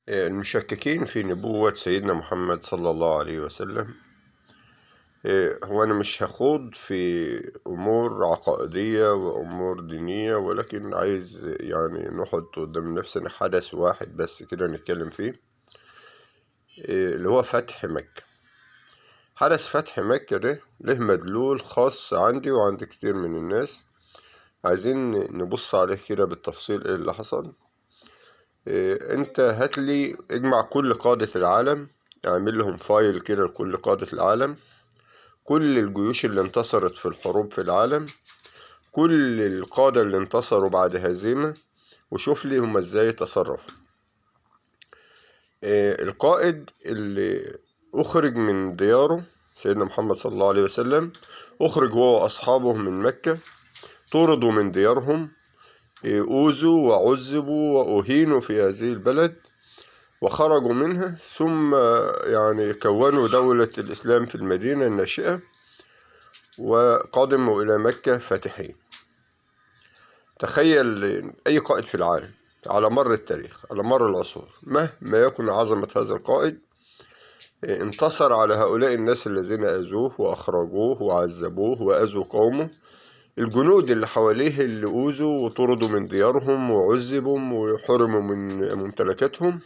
المشككين في نبوة سيدنا محمد صلى الله عليه وسلم. هو أنا مش هخوض في أمور عقائدية وأمور دينية، ولكن عايز يعني نحط قدام نفسنا حدث واحد بس كده نتكلم فيه، اللي هو فتح مكة. حدث فتح مكة ده له مدلول خاص عندي وعند كتير من الناس. عايزين نبص عليه كده بالتفصيل ايه اللي حصل. انت هاتلي اجمع كل قادة العالم، اعمل لهم فايل كده لكل قادة العالم، كل الجيوش اللي انتصرت في الحروب في العالم، كل القادة اللي انتصروا بعد هزيمة، وشوف لي هم ازاي تصرفوا. القائد اللي أخرج من دياره سيدنا محمد صلى الله عليه وسلم، أخرج هو وأصحابه من مكة، طردوا من ديارهم، أوذوا وعذبوا وأهينوا في هذه البلد، وخرجوا منها، ثم يعني كونوا دولة الإسلام في المدينة الناشئة، وقدموا إلى مكة فاتحين. تخيل أي قائد في العالم على مر التاريخ، على مر العصور، مهما يكن عظمة هذا القائد، انتصر على هؤلاء الناس الذين أذوه وأخرجوه وعذبوه وأذوا قومه. الجنود اللي حواليه اللي أوذوا وطردوا من ديارهم وعذبوا وحرموا من ممتلكاتهم،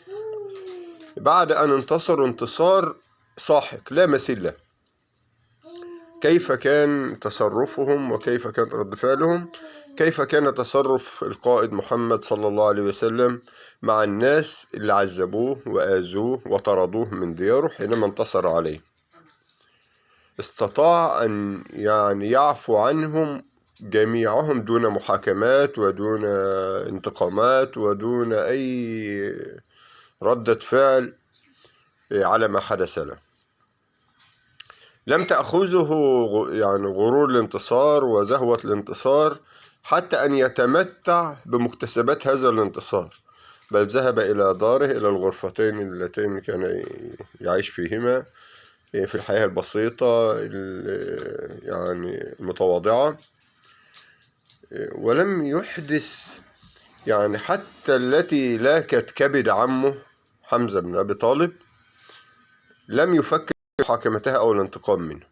بعد أن انتصروا انتصار ساحق لا مثيل له، كيف كان تصرفهم وكيف كان رد فعلهم؟ كيف كان تصرف القائد محمد صلى الله عليه وسلم مع الناس اللي عذبوه وآذوه وطردوه من دياره حينما انتصر عليه؟ استطاع أن يعني يعفو عنهم جميعهم دون محاكمات ودون انتقامات ودون أي ردة فعل على ما حدث له. لم تأخذه يعني غرور الانتصار وزهوة الانتصار حتى أن يتمتع بمكتسبات هذا الانتصار، بل ذهب إلى داره، إلى الغرفتين اللتين كان يعيش فيهما في الحياة البسيطة يعني المتواضعة، ولم يحدث يعني حتى التي لاكت كبد عمه حمزة بن أبي طالب لم يفكر في محاكمتها أو الانتقام منه.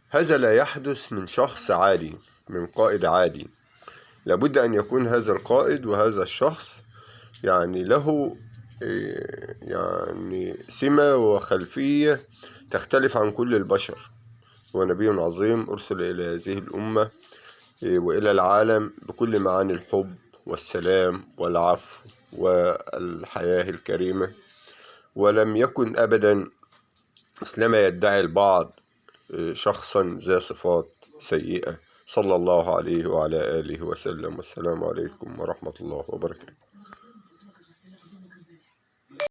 هذا لا يحدث من شخص عادي، من قائد عادي. لابد أن يكون هذا القائد وهذا الشخص يعني له يعني سمة وخلفية تختلف عن كل البشر. هو نبي عظيم أرسل إلى هذه الأمة وإلى العالم بكل معاني الحب والسلام والعفو والحياة الكريمة، ولم يكن أبدا مثلما يدعي البعض شخصا ذا صفات سيئة، صلى الله عليه وعلى آله وسلم. والسلام عليكم ورحمة الله وبركاته.